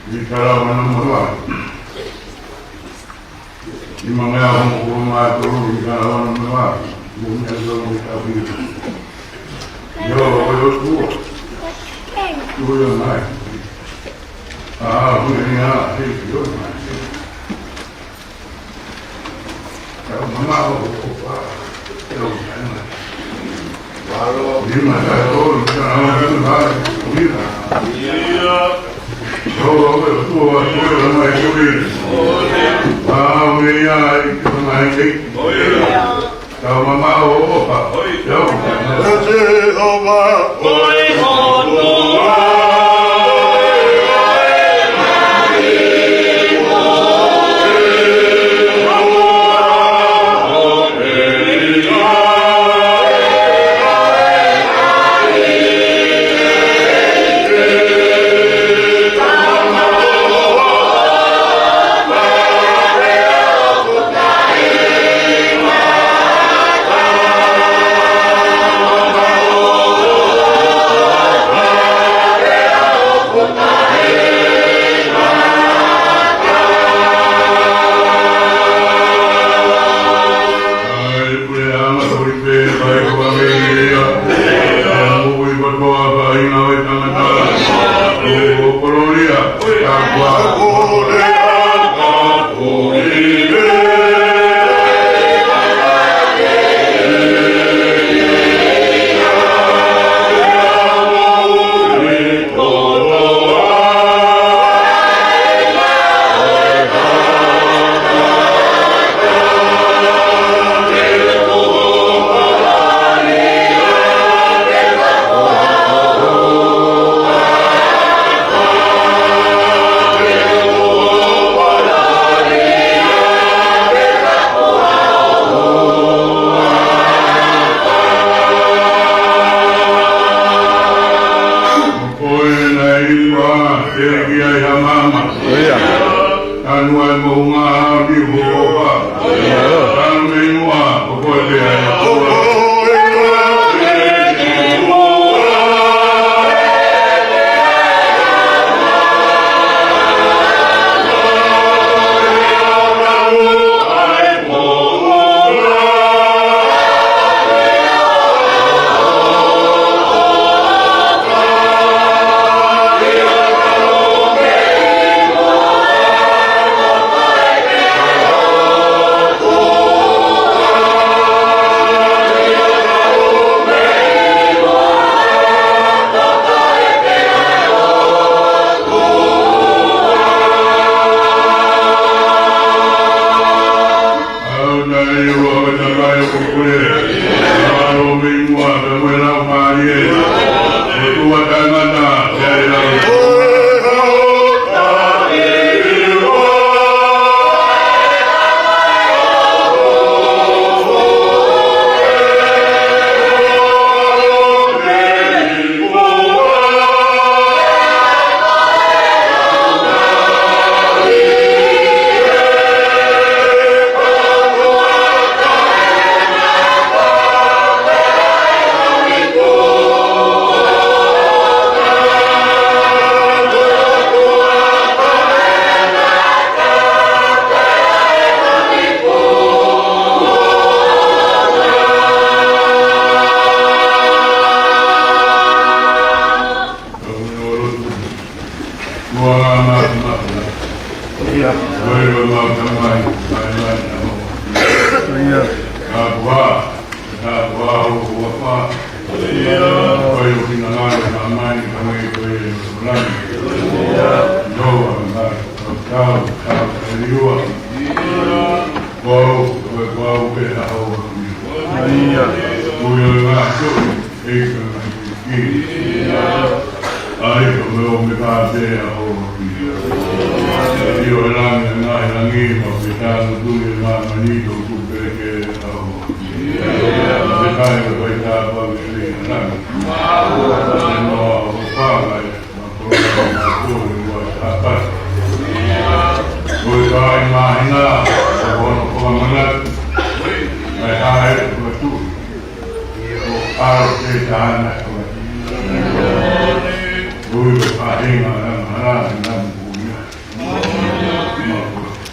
Bicara mana-mana. Di mana orang rumah tu bicara mana-mana. Punya orang tapi. Yo, yo tu. Tu yang naik. Punya yo naik. Kalau mama yo naik. Kalau di mana tu bicara mana-mana. Iya. Oh, tua mai kuwi. Mia itu mai dik. Kau mau apa? Yo. Jehovah. Ui,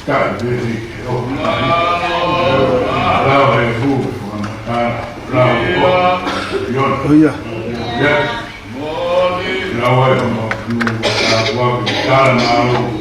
God, this is Allow him food from Oh yeah. Yes. Now I don't know. What is that now?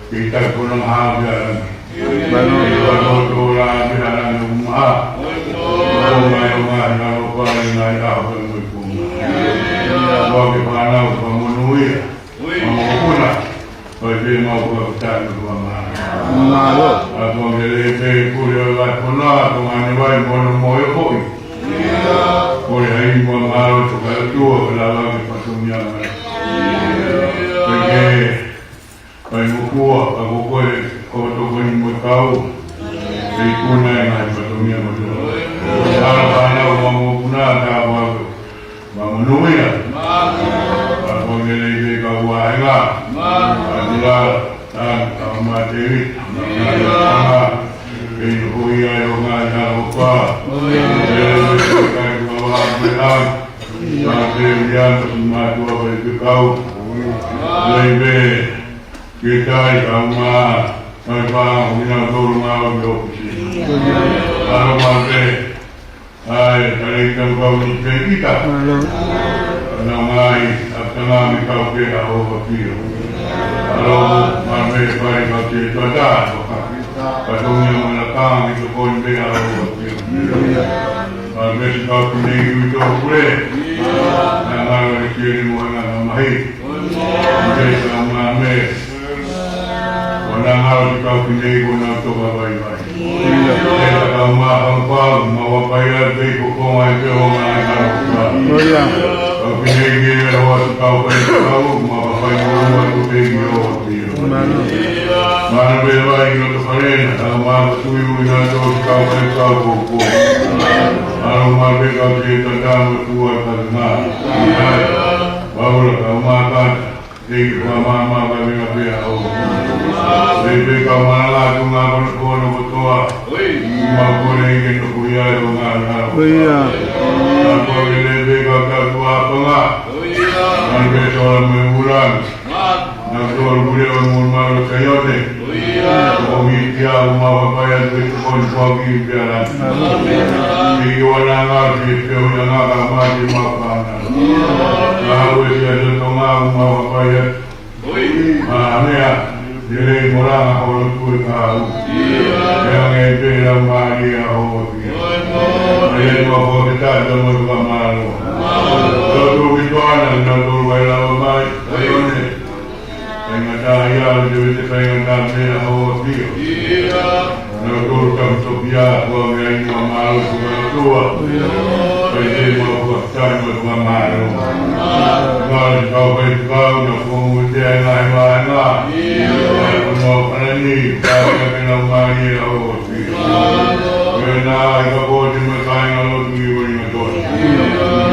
Kita kurang harga, baru dolar bilang rumah, rumah kalau paling naik apa pun, bagi panau pemenuhi, maupun bagi mau berjalan rumah, atau jadi kuliah punah, dengan baik mau moyoi, kuliah ini mau juga tua dalam pasumnya, Pagkukuha, kung tukunin mo ikaw, ay kunay na ipatumya mo doon. Para mamupuna, kapag mamunuwi na. Kapag nilibig ka buhay nga, kanila, ang matiwit, ang pinukuya yung nga pa. Nilibig ka gumawag bilang, matibigyan, matuwa pa ikaw. Nilibig. Kita sama mereka punya rumah beroperasi. Kalau mampir, dari tempat ini kita, namai tengah mikau kita overview. Kalau mampir pada waktu itu ada, patungnya melakang itu pun kita overview. Mampir kau punya itu boleh, nama kiri mana namai, jadi sama mampir. Orang harus kau pinjai guna untuk baik-baik. Kita kau mahampa, mawapayat baik hukum itu orang harus. Kau pinjai gila lewat kau kau, mawapayat guna untuk baik-baik. Mana baik untuk kalian, sama suyu untuk kau hukum. Kalau mampir kau cerita kamu tua karena, baru kau makan. Tinggi mama kami ngapain aku? Lebih kau malah tu ngapa kono betua? Mampu lagi tu kuya tu ngapa? Aku lebih kau tua apa ngah? Nanti soal membulan. Nanti soal bulan murmur kayote. Kau hitia rumah apa yang tu pun pagi biaran. Tinggi orang ngasih tu yang agak mati makan. Kalau dia tu tengah rumah apa yang mana ya? Jadi orang orang tu tahu. Yang itu yang dia orang. Dia mau kita dalam rumah malu. Lalu kita nak bayar baik. Dengan daya jadi dengan daya orang dia. Lalu kamu supaya orang yang malu juga tua. Jadi mau kita rumah malu. Kalau kau berkau nak kemudian lain-lain. Mau ini kalau kena mari awak. Kena ikut bodi makan kalau diuji betul.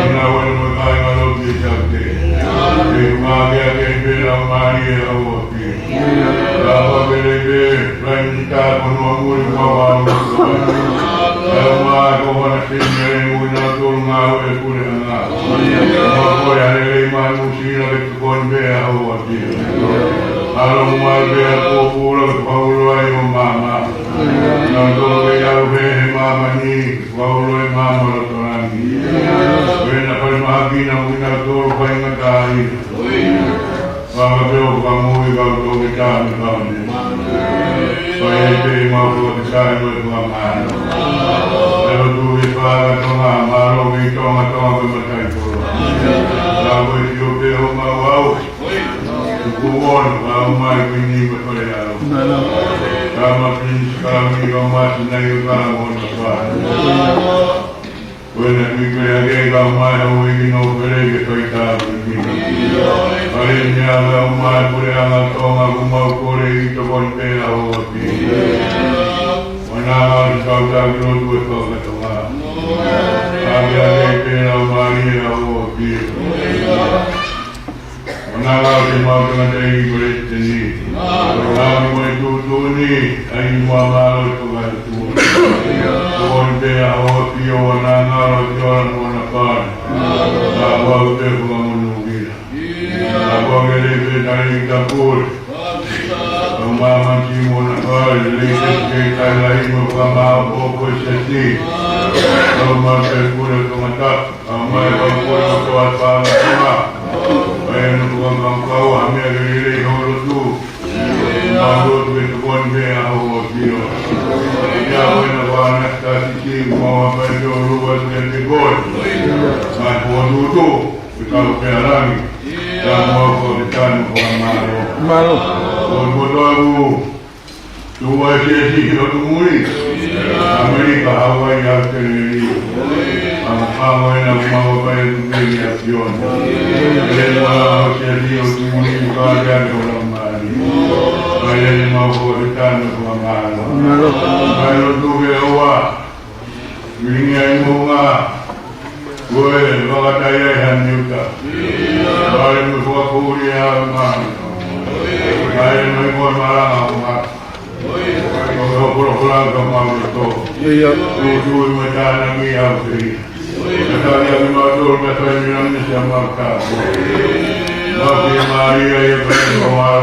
Kena awak makan kalau dijabte. Magia kena mari awak. Kalau beli lanjut penuh bawah. Semua kau masih menunggu tunggu ekulah. Kau yang lima manusia itu pun berawat. Kalau mau aku pulang Paulai mama, nanti biar mama ni Paulai mama orang ni. Benda permagi nak kita tur pengen kali. Mama beliau kamu ikut tu kita kau ni. Saya terima kita itu mama. Kalau tu kita tu mama, malu kita macam apa macam tu. Ako ito pero mawaw. Tukuon, maumay pinibot ko rin ako. Kama pinis kami kamas na yung kamon na pa. Kung nagpipilagay kamay ang wiginopere, ito itabi. Alin niya kamay po rin ang atong agumaw ko rin ito kong pera o manangan sa tagrod ko ito katunga. Agad pera o marira o manangan sa mga kanatay kulit sini. Kami mo itutuni ay mamalot ko katutunan. Kung pera o tiyo manangan o tiyoran mo na pan. Tawag tayo kung ang unugin. Tawag tayo tayo tapos. Umaman si mo na pan. Lisit kay talahin mo pa maapo sa si. Umaman po na tumatak. Amay po na tuwat pa ang sima. Ayan po ang kangkaw. Ami agilili hulot ko. Mahulot ko ito kung kaya ako sino. Iyawan na ba anastasisi mga pwede o luwas ng tikot. At po duto. Ikaw kaya lang. Saan mo ako kitan mo po ang malo. Kung po ito ako. Tuwa siya siya tumuli. Amerika, Hawaii, Australia. Ang away ng mga payag-payag-yun. Kaya mga siya siya tumuli yung kagad ko lang mali. Kaya yung mga kulitan mo po ang malo. Kaya ito kaya binigay mo nga. Buhay, baka tayahan niyo ka. Kaya mo po ako ulihan mga. Kaya mo po marang ako nga. Pulang ke malu tu. Tujuh macam ni apa? Kata dia malu kata dia ni siapa kah? Tapi Maria yang berkawal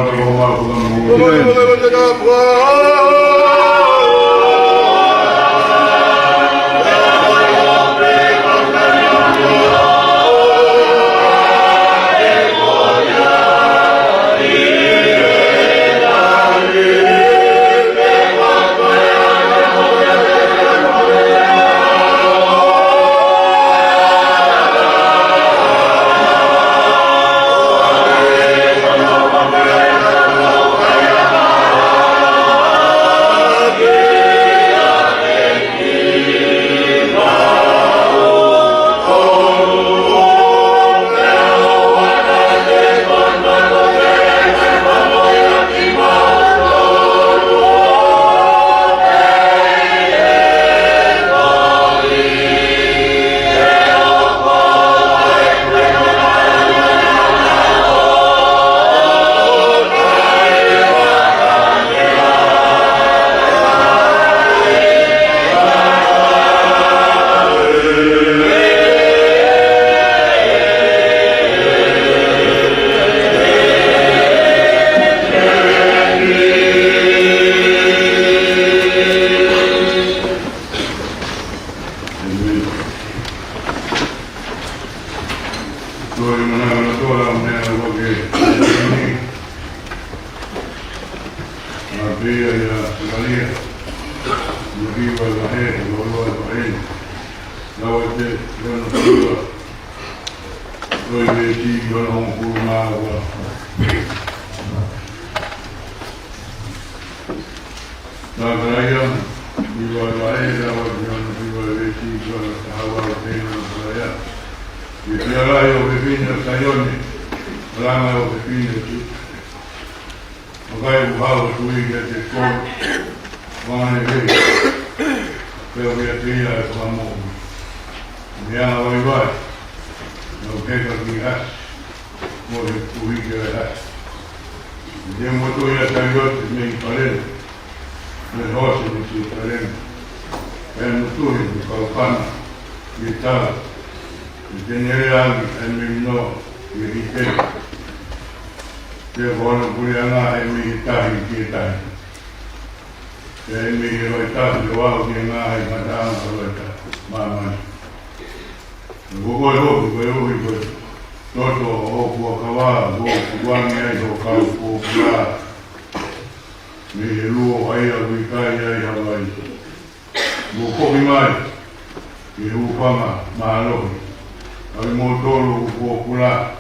Kami mo tolu ko pula.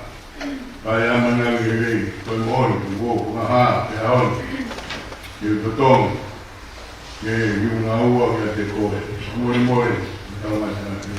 Kaya managili. Kami mo ko kumaha. Kaya on. Yung totong. Yung nauwa kaya teko. Muli. Salamat sa natin.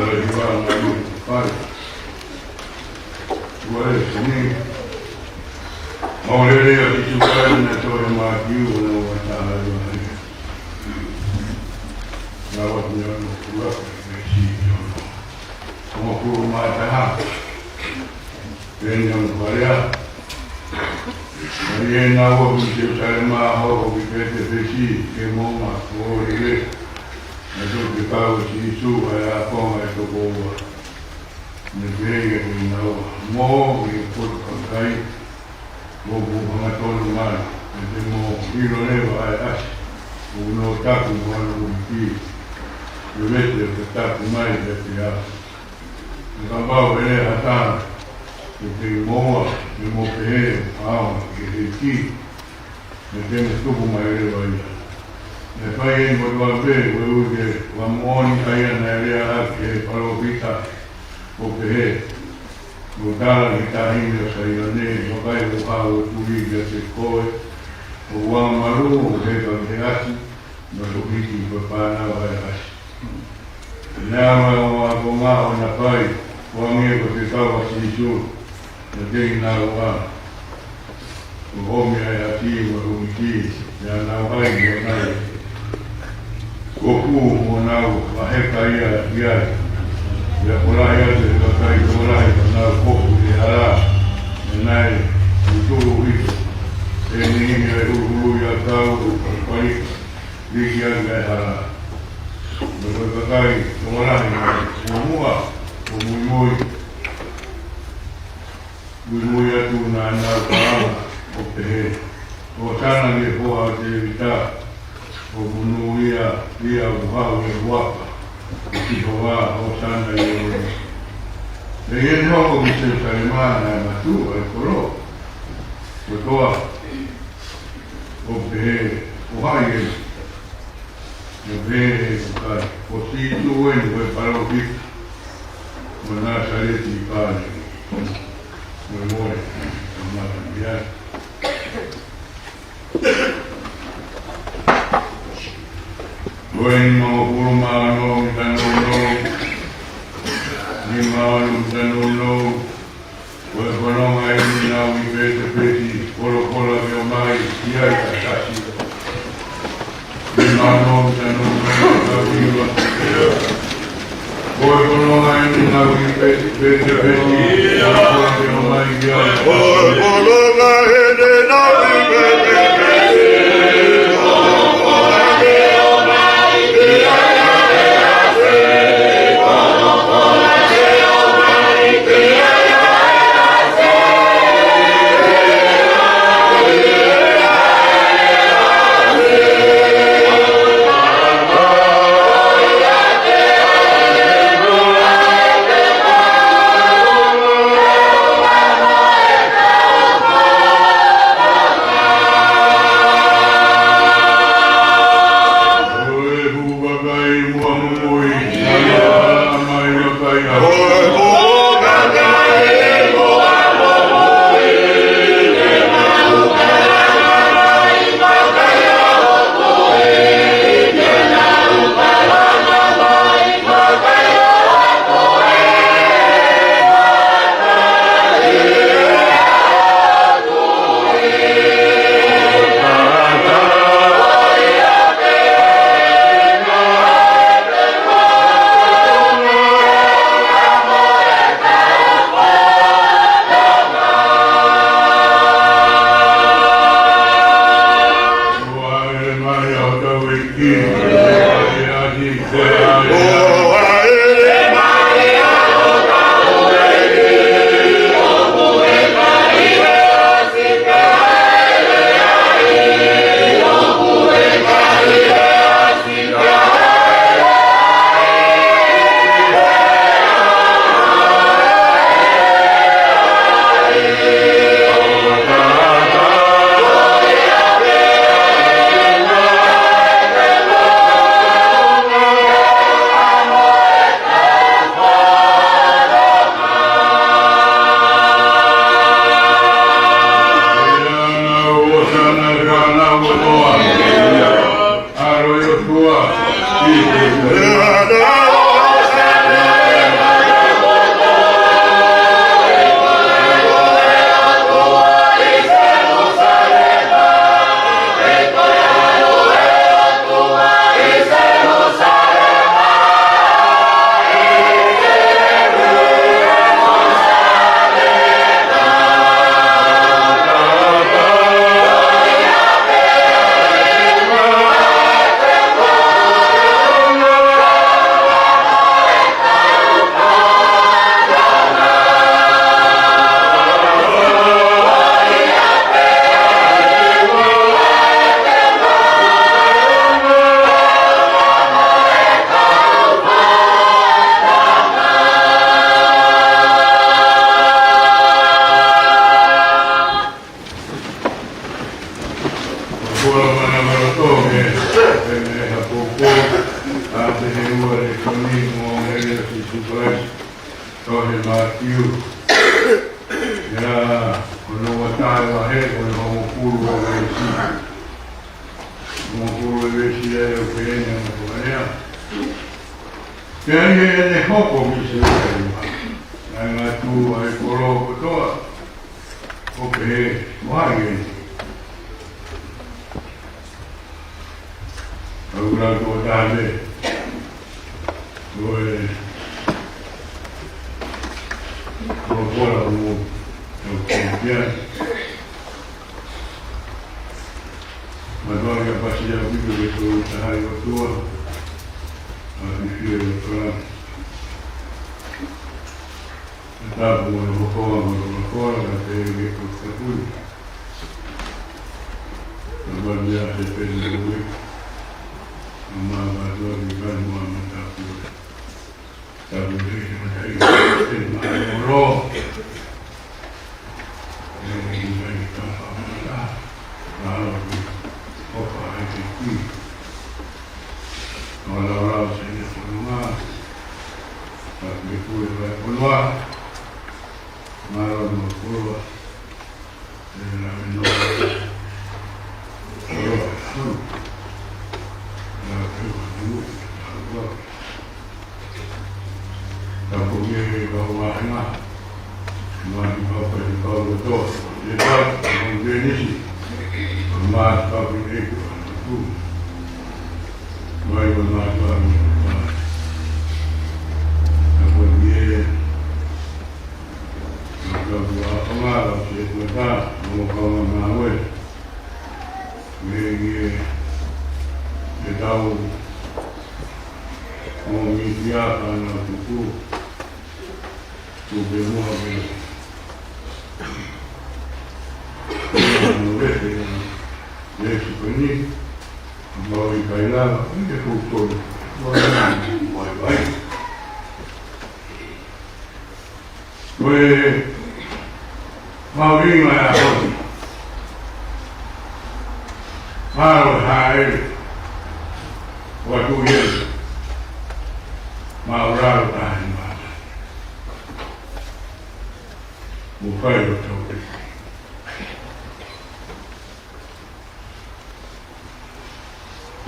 Iwan Ayu Pai. Boleh sini. Mau lihat di juga nanti orang maju orang masalah ini. Lawat yang kuat mesti jono. Semua rumah tahan. Yang Korea. Yang awak mesti cari mahu kita besi kemana boleh. Itu kita isu ada apa itu bawa. Negeri yang awak mau ikut kai. Mau mengatur mana. Jadi mau kilo lebar as. Uno tak mau mungkin. Yumete tak mai dia. Ngambau ele hatan. Jadi mau pe ki. Jadi tu mai ele. Pai mo be we wa moni kaya na rea ke palobita. O pe Mudala kita hinda sa yone, mabai upao tuliga se koe, o wang maru, o heka o te ati, na lupiti papana vai asi. Nama o ako ngā o na pai, o ange ko te kawa si isu, na tei nā wā. O homi ai ati, o humiti, na nā wai o nai. Ko pū mo nau, a heka ia iai. Ya mulai ada kakai mulai na kopu di hara menai uturu itu ini ulu ya tahu baik dia enggak hara berbagai mulai semua umumui ya tu nana kau oke sana dia buat dia umumui dia buat buat Jehová, Osana y Oro. Leí el nuevo que se alemana en Matú, el color. Pues toda. Porque, ojalá, pues si tú bueno, pues para los hijos. Pues nada, sale y padre. Me muere, me va a cambiar. Bueno, Urmano, Danulo, Nimano, Danulo, pues bueno, hay una vez Colo, Biomai, y hay casi. Nimano, Danulo, pues bueno, hay una vez Colo, Biomai, y hay Tony, Mohamed, Sisukai, Tony Matthew, ya, kono watai wahe, kono mokuru wawesi, mokuru wawesi ya upenya mkuania. Kaya ni hoko misiwa, na ngatu ay koro kutoa, ope wage. Agora do dale, doi, propora o campeão, mas olha a partir da vida que eu estou aí a tua, a filha do plano, está bom, eu vou fora, até ele que eu fui, eu vou viajar depende do livro. Mama di kan mama tahu dari macam roh ini dari tanah lalu apa itu kalau sini semua tapi pulang malam pulang dalam Tampoco bahwa enak, mandi apa di kau betul, dia mengenai emas tapi itu, baik emas tapi apa dia, kalau emas saya kita mau mengawal, dia tahu. Dia anak itu semua dia sebenarnya mau ikailah dia hukum baik-baik. Gue mau ingat apa? Mau hai waktu ini. Maurado tahan mana, bukan betul.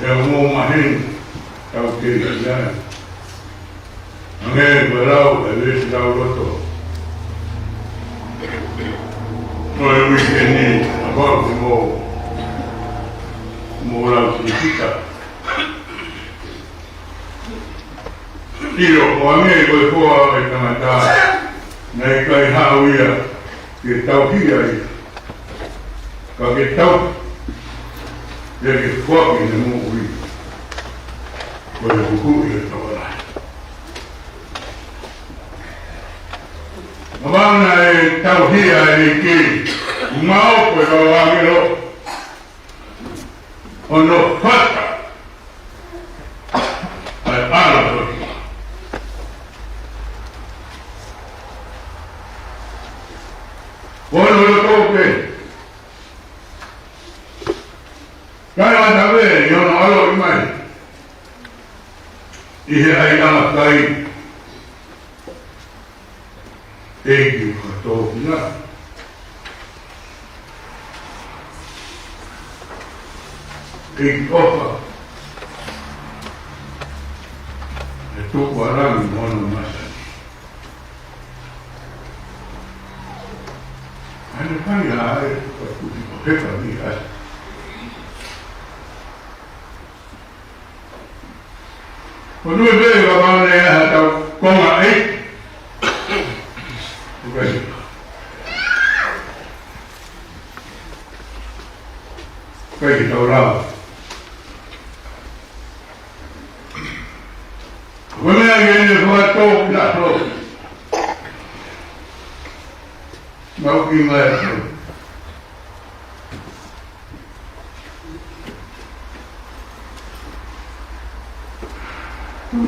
Yang mau mahin kau kiri jalan, angin berau, habis lau betul. Mulai weekend ni, apa mau lau sedikit. Tiro, wangi berkuah kata naik kai hawia kita hiai, kalau kita jadi kuat ini mungkin boleh buku itu lah. Abang naik tahu hiai ini mau berwangi lo, ono fakta, ada tu. Bueno, yo creo que cada vez yo no hablo más y ahí nada más ahí y todo final y opa esto para mi mono más. Kan ya, itu kami ya. Kalau dia bawa dia atau koma bukan. Kau kita orang. Kau ni buat tu tidak tahu. Mau gimana?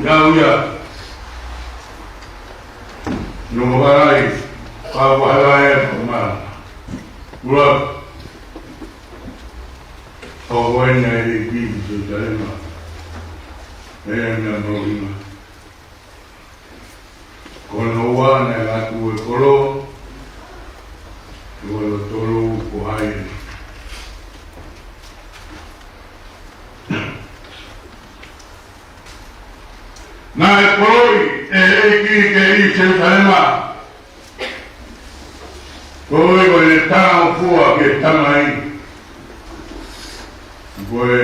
Ya, nungguai, kalau halai, mana? Buat, awalnya di bisu jalan, yang mau ini, wana ngatu e kolo tuolo tolu kuhai na e koloi ki ke i se salema koloi ko le tau fua ke tamai boe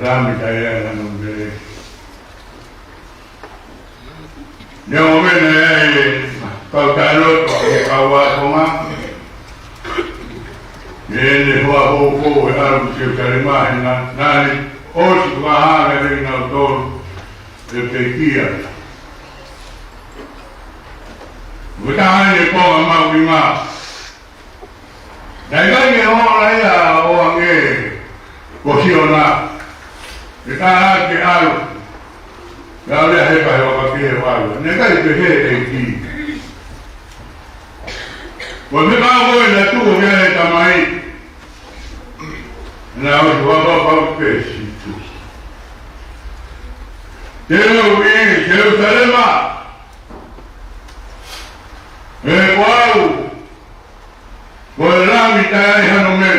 rami taya na nombre Nyo mene kau kalot ke kawa koma Nene hua hoko e aru se karima na nani osu kaha ngere na tolu e pekia Mutahane konga mawinga Daigai e hora ia o ange Kosiona Ika ke aru Gale he kai o ka ke walu. Ne kai te he e ki. Ko me ka ho na tu ho ya ta mai. Na o wa ba pe si tu. Te no vi Jerusalema. E wau. Ko la mi ta ya no me.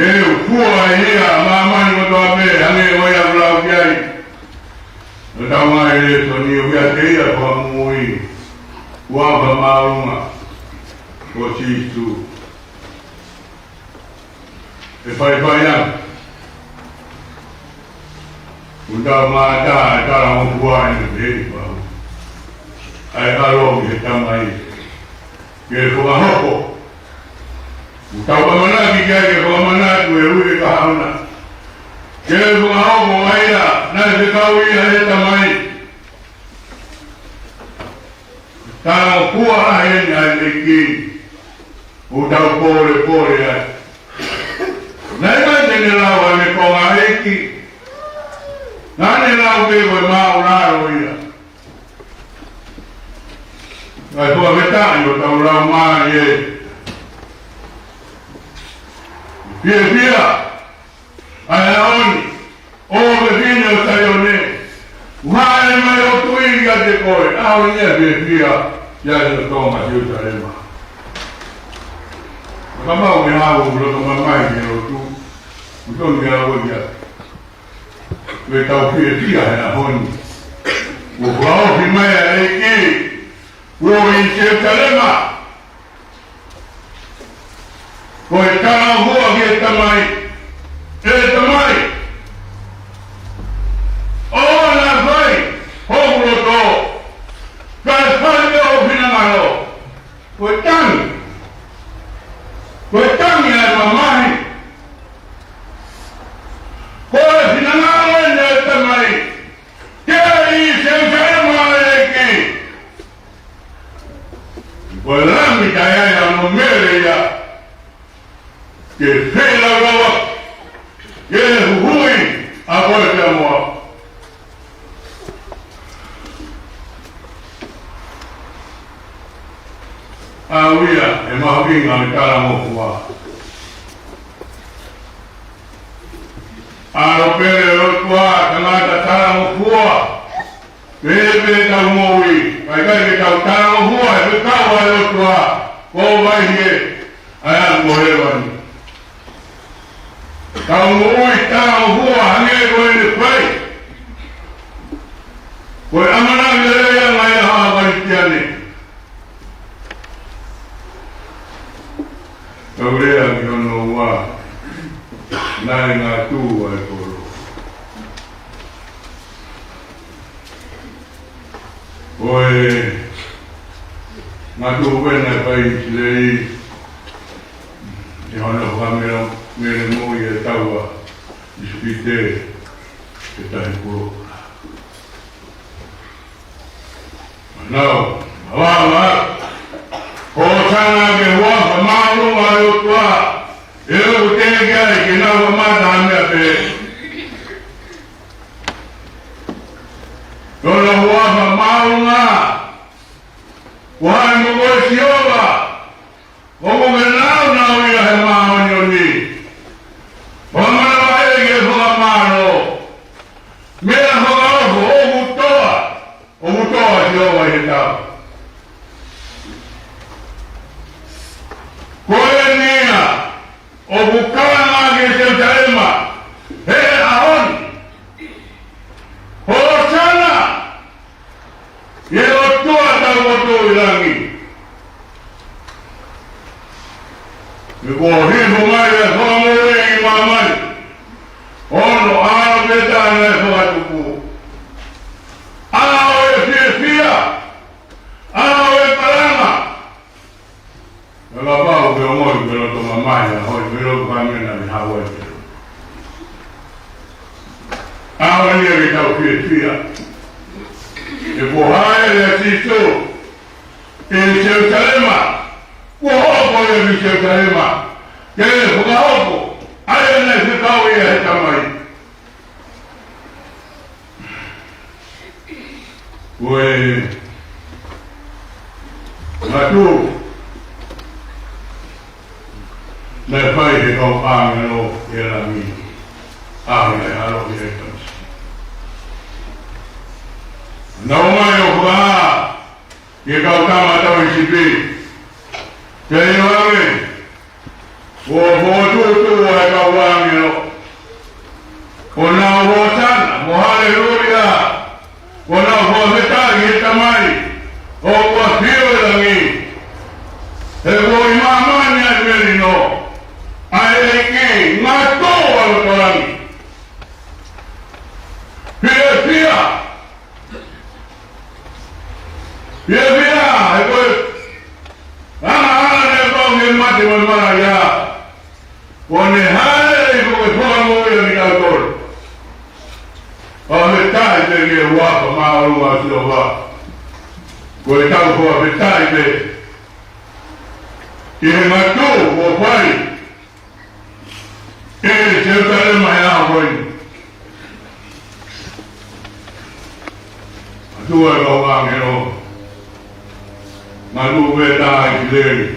Keu kua ia mamani mo toa pe hange oia blau kiai. No tau mai le toni uia teia kua mui. Kua pa maunga. Ko chistu. E pai ang. Undau maata e kara mo kua ina peri pau. Ai karo mi he tamai. Kere kua hoko. Utau pamanaki kia ke pamanaki e ui ka hauna. Kere kunga hoko waira, nai te kau ia he tamai. Tana kua aheni ai te ki. Utau pore ai. Nai mai tene lau ai me konga heki. Nane lau ke koe mau naro ia. Ai kua vetani o tau lau maa ye. Pia, ai aoni, o me fine o taione, uhae mai o tuiri a te koe, aoni pia, ia e tonga si o tarema. Kamau me hau uloto mamai me o tu, utoni a oia, me tau pia e a honi. O hau mai a eki, ui si o tarema, Koe tana hua ki e tamai. O na vai, hokulo tō. Kai whai o whina ngaro. Koe tangi ai mamahi. Koe whina ngaro e tamai. Kia i se whaema e ki. Koe rami tai ai anu mere ia. Ke whela rawa, ke hui a koe te amoa. A uia e mahukinga me kara mokua. A ropere rotua tangata kara mokua. Pepe tau moui, kai ke tau kara mokua e pe kaua rotua. Kou mai he, aia morewani. Tau ngoi tau hua hange koe ni whai. Koe amana mirea ngai haa kai tiane. Tau rea ki ono ua. Nai ngā tū ai koro. Koe ngā tū wena kai tirei. E hono whamera mere moi e taua i supite e tahi kuro. Nau, awanga, ko tana ke waka maunga e utua, e o tene kia e ki nau mata amea pe. Tona waka maunga, wahai mokoi sioba, Omo me nau ia he maoni o ni. Wamana wae ke whakamaro. Mea whakarofu ilangi. Iko hivyo maya somo wengi mamani. Ono beta na watuku. Awe fia. Awe karama. Baba ubeomo ubelo to mamaya hoi ubelo kwamia na mihawa. Awe ni vitao fia. Iko haya ya Kristo. Yerusalema. Kuhopo ya Yerusalema. Kele kuhopo. Aya na sikao ya hetamai. We matu na fai kau angelo elami angelo alo yetas naumayo kwa ye kau kama tahu isipi jadi wangi wo tu wa kau angelo ona wotan mohaleluya ona hohetagi hetamai o kwa hiyo langi ego imamani admelino aeleke ngato walotolangi pia ego ana nebo ngimati mwemara ya wone hale ego kwa moyo nikakoro Ametai dege wako maulu wa siwa. Kwa tabu kwa ametai de. Kile matu kwa kwani. Kile Yerusalema ya kwani. Atua kwa wangero. Malu weda kile.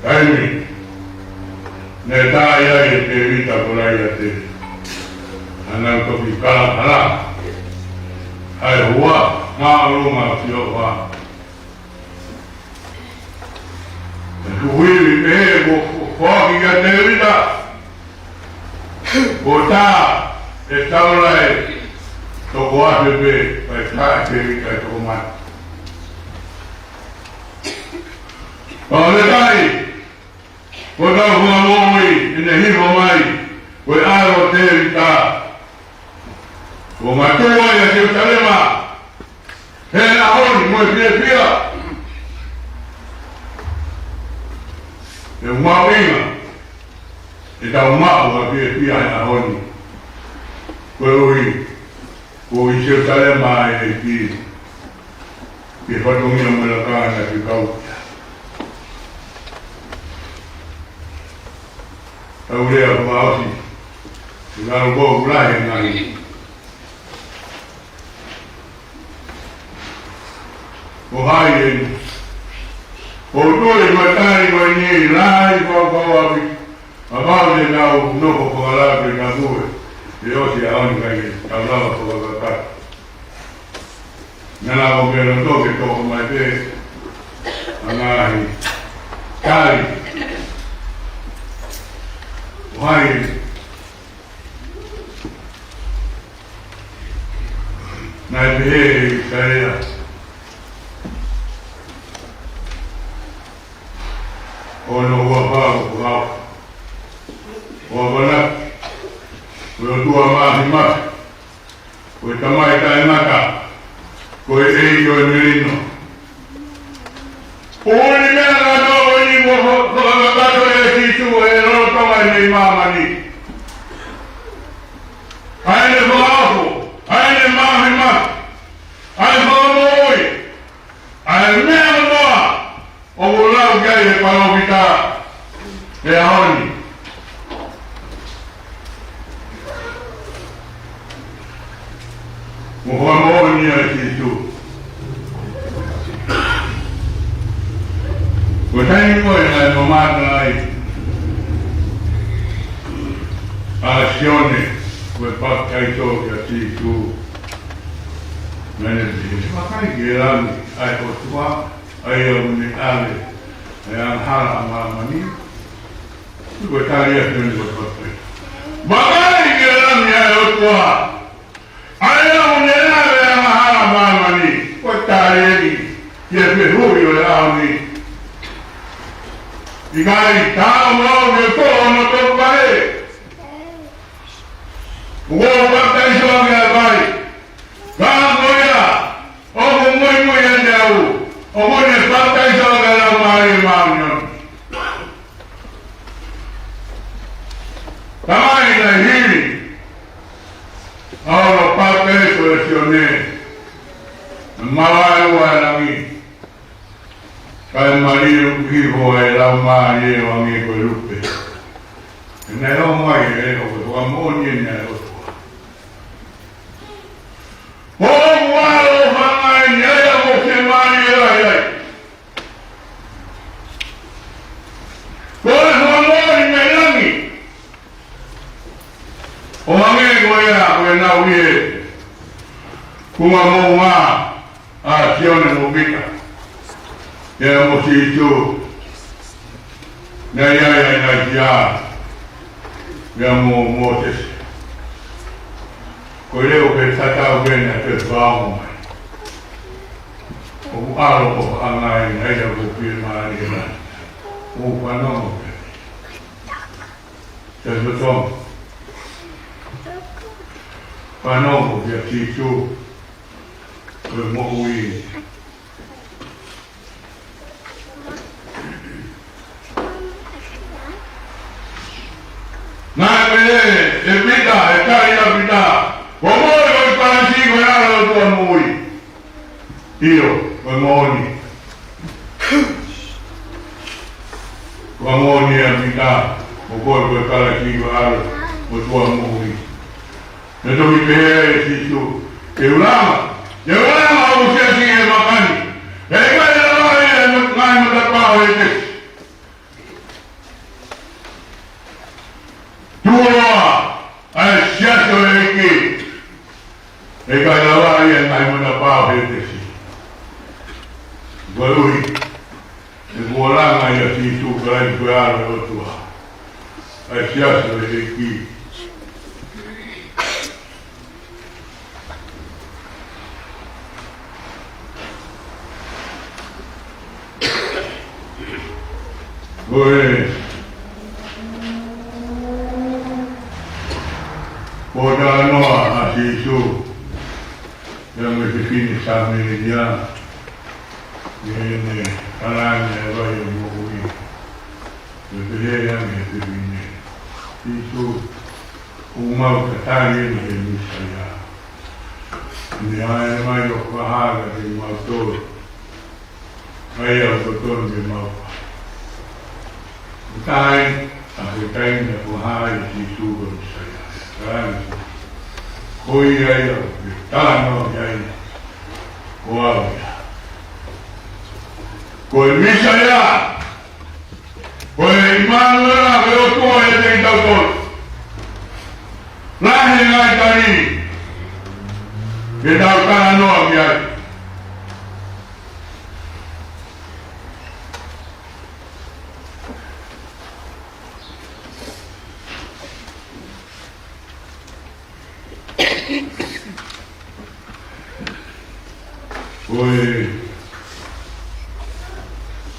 Kaini. Neta ya evita kwa ya te. Anak kepikala kala, hai huwa maklum siapa. Kuwi buat kita terita, kota etaulai, tokoa bebe, kita terita tomat. Oleh kai, kota huamoi, ini hibomai, kau aro terita. Umatua ya Yerusalema hela honi mwepia umawinga itaumau wapia ya honi kwa Yerusalema ya kifatumia mwelakana na kikauta taulea kwa hausi tunalukua ulahe nani Ohai Otoi matari mwenye lai kwa wapi Abale na unoko kwa labi na muwe Yosi ya honi kage Kaulawa kwa wakata Nana wongelo ndoke toko maite Anahi Kari Ohai Na ipehe karea Ono wapau wabana wetua mahima wetamai taimaka koeyo milino uli mena no ni mo bagato ya kitu ero kama ni mama ni aine bafu aine mahima aine moi aine Ogulau gaya kalau kita leoni. Muhammad ni itu. Bukan itu yang memaknai aksione berpakai itu. Mana dia? Makai geran ayat tua. Ayah menikali yang haram mani itu karya dengan berkata bagai geram ya tua ayah menikali yang haram mani pe hui o au ni. Ikai tau mau ke ko no to pai. Wo pa tai so ga pai. Ga moya. O mo ya dau. O mo ne pa tai so ga la mai mau. Tamai na hili. Ahora parte eso lesioné. Malai wa langi. Kai marido hijo era mari wangi ko lupe. Nero mai o amoni nero. O walo hangai nero ko ke mari ai. Ko amoni melangi. O hange ko ya na uye. Kuma mo ma a sione mo bika. Ya mo si itu. Na ya. Ya mo Moses. Ko leo ke tata bena te baum. O alo ko angai na ya ko pirma ni na. O pano. Ya betul. Pano ya si itu. Ko mo ui. Nai e pita, e kai a pita. Ko moi o parasi ko ya lo to moi. Io, ko moni. Ko moni a pita. Ko parasi ko ya lo to moi. Ne to mi pe si tu. E ulama o se si e makani. E kai a ngai mo ta pa o e Tua, ai siatoeki. E kai la ia ngai mo na pa hete si. Valui. E mola ngai a ti tu kai ku ara o tua. Ai siatoeki. Oi. Poda noa asi isu yang mesti sama dia ini kalanya bayi mui berbeda yang itu ini isu umau ketari ini saya ini ayat mayu bahasa di mautur ayat betul di mau kai akhirnya bahasa isu saya Koi ai tano ai wow koi misaya koi manura veo tu ai tem doutor lá ai tani que dá o cara no ai Oi,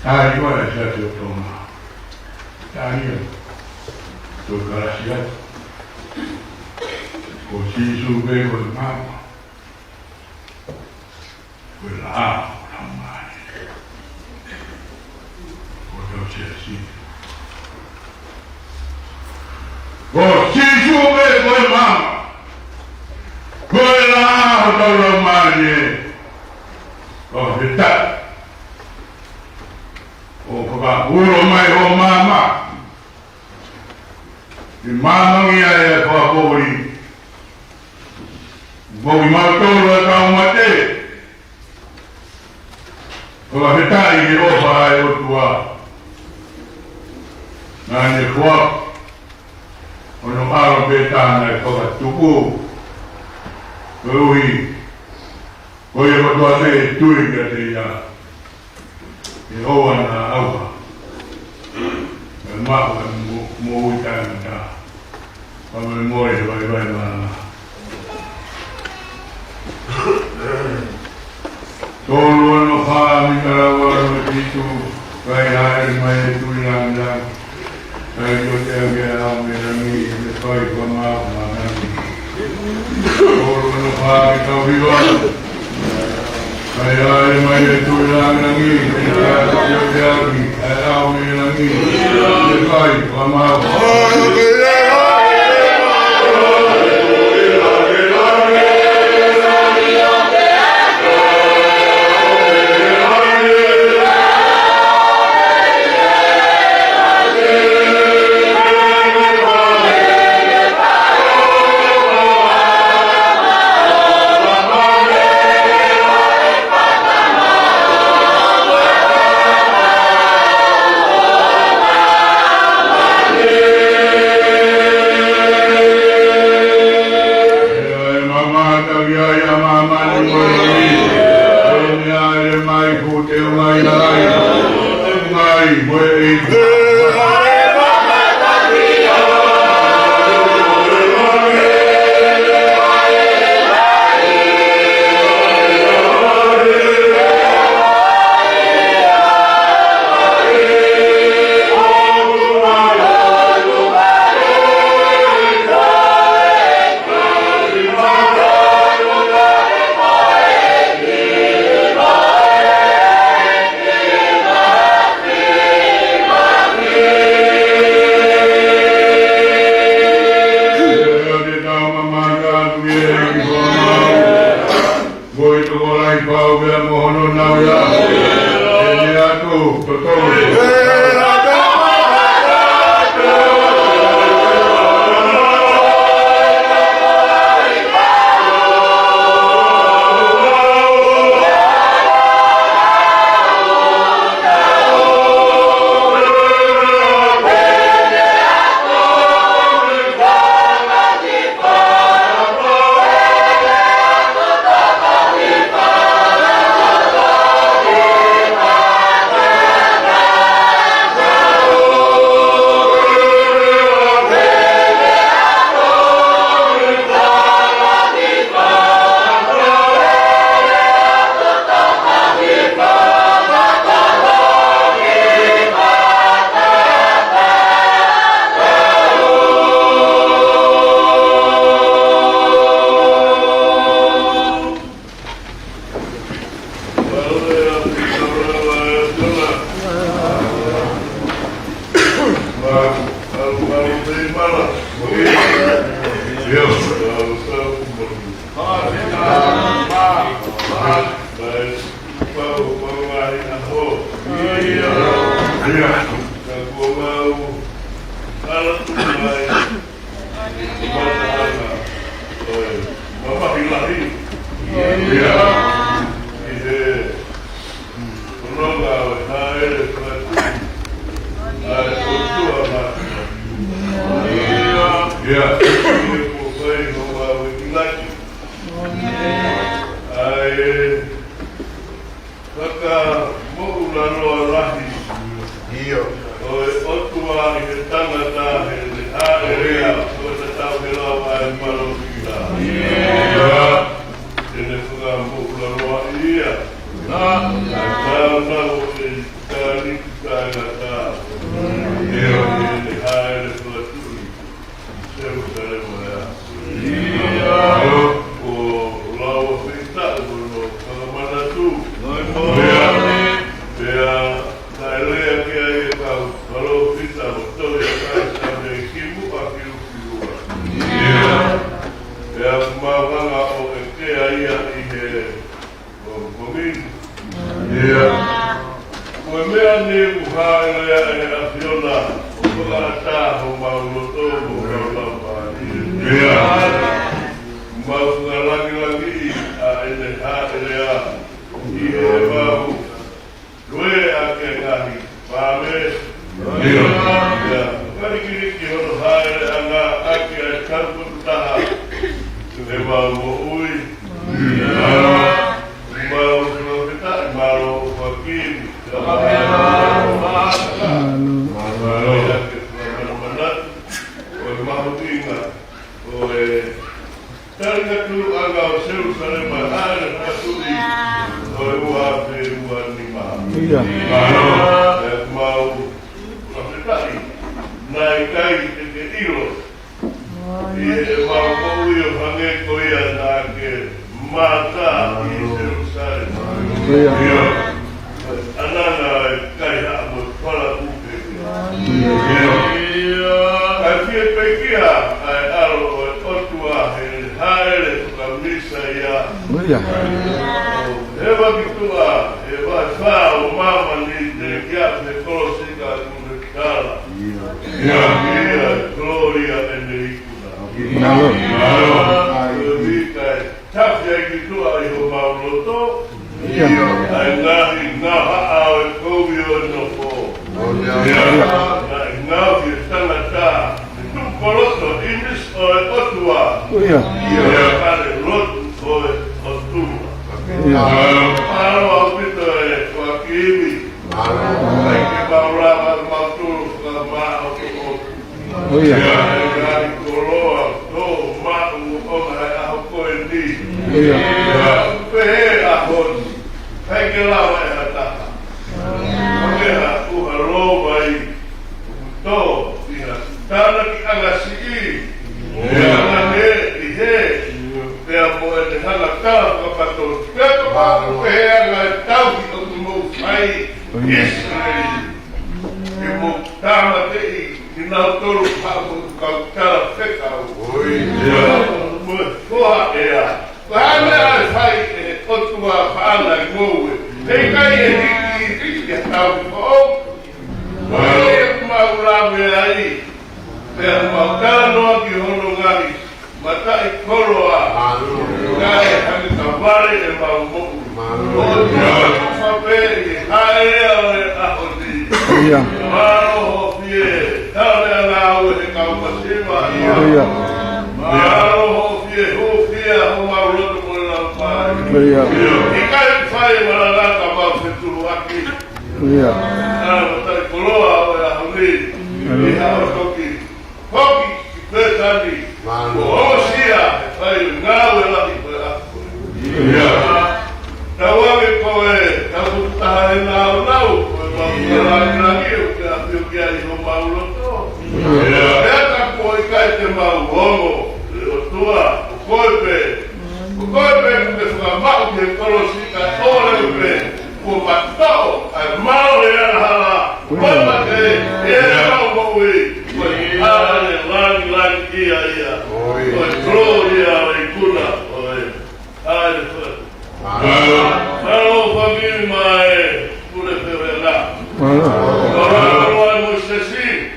agora já eu tomo. Aí, tô graciado. O Jesús veio o mapa. Foi lá, a mãe. O assim. O Jesús veio o mapa. Foi lá, a mãe. Oh, kita. Oh, papa, ulo mai ho mama. Di mama ia ya favori. Boi mautoro ka mate. Oh, kita ini roba ayo tua. Nani kuat. Ono aro betana ko tuku. Oi. Oye, cuando hace tú y que te ya, y o na agua, el mapa muy tan ya, cuando me muere va na, so Tolong lo kami karawal itu kaya mai tu yang dah kaya dia menangi kaya pemau menangi tolong lo kami kawiwan kaya mai tu yang menangi kaya dia menangi kaya pemau Tanga tu agak seru sana mahal patuli. Orang beruan ni mahal. Iya. Mau sekali naik kai ke ilo. Ia mau kau yang hangat kau yang nak mata di seru sana. Iya. Anak kai apa pala buke. Iya. Asyik pekia alo otua hale kamisa ya. Iya. Eva kitua eva sao mama ni de kia de kolosika kumekala. Iya. Iya. Gloria Enricuna. Nalo. Vika tapia kitua yo mauloto. Iya. Nahi naha awe kovio no po. Iya. Nahi tanata. Tu koloso imis otua. Iya. Iya. Kare lot otua. Iya. Kalau aku itu wakili. Lagi bawa waktu lama aku. Oh iya. Dari kolor, tuh mak aku ini. Iya. Aku pegelah kata. Oke aku halo baik. Tuh dia tanah agak sih. Nanti ihe dia boleh dengar kata betul. Dia kau nggak tahu itu mau baik. Israel. Ibu tamat Inau tolu kau cara fekau. Kau ya. Karena saya otua pada ngowe. Tekai ini tahu kau. Kau mau lalu lagi. Mau kalau lagi hono lagi. Mata ikoloa. Kaya kami kabari dan mau. Oh sampai hari ahodi. Iya. Mau dia. Kalau nak awak kau masih Iya. Kalau dia mau lalu mula. Iya. Ikan saya malah kabau itu lagi. Iya. Kalau tak keluar ya hari. Dia koki. Koki bertani. Oh sia, saya ngawe lagi berlaku. Iya. Tahu kowe, tahu tahan lau. Lagi ukia ibu mau loto. Ya tak kau ikat mau homo. Tua, kowe bukan suka mau dia kalau sih orang be, kau matau, mau ya hala. Kau ya mau kowe. Lagi iya. Gloria Enricuna. Kalau bagi mai sudah terela. Kalau musisi,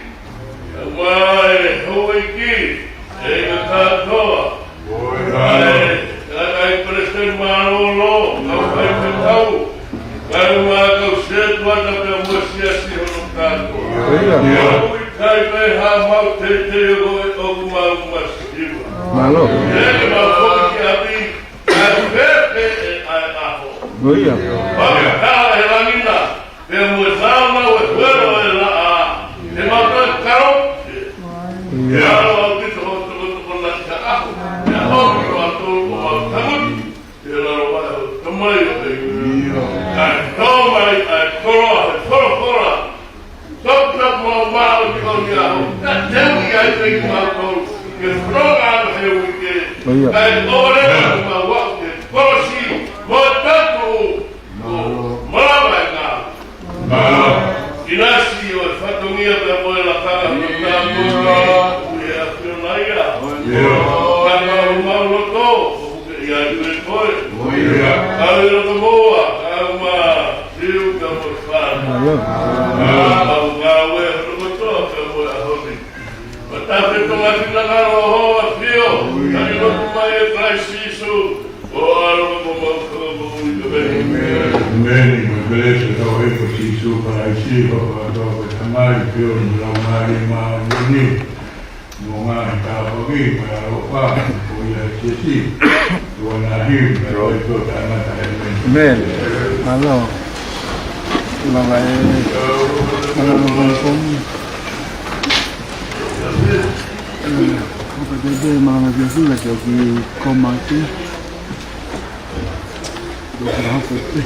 mai hoiki, kata Kai presiden Manolo, kau kai tahu. Kalau kau sedang ada musisi orang Iya. Kai mau tete aku mau masih. Nalo. Jadi mau pergi abi, aku. Oh iya. Kalau elangina, dia bersama lah. Dia makan kau. Iya. Kalau kita untuk nak aku, ya orang waktu tamun, dia lalu kembali. Kembali, kolah. Sopra mau di dia. Tak jauh yang mau. Kesrogan hewike. Kai orang mau waktu. Kosi, mau tahu. Malabanga. Inasi fatumia boleh lakukan ya tunaya. Kalau mau loto, ya duit boy. Kalau semua, kamu siu kamu sekarang. Kalau gawe loto kamu ahodi. Tapi tomatin lang ako frio. Kani loto may krisisu. O alam mo Meni, magbeles ito ay pasiso para isipa ito ay tamay piyon lang mali mga itapagi para pa kuya sisi tuwanahim pero ito tama tayo Amen. Ano? Mga ano naman kung Kapatid, mga naglasin lagi lagi komati. Berapa sih?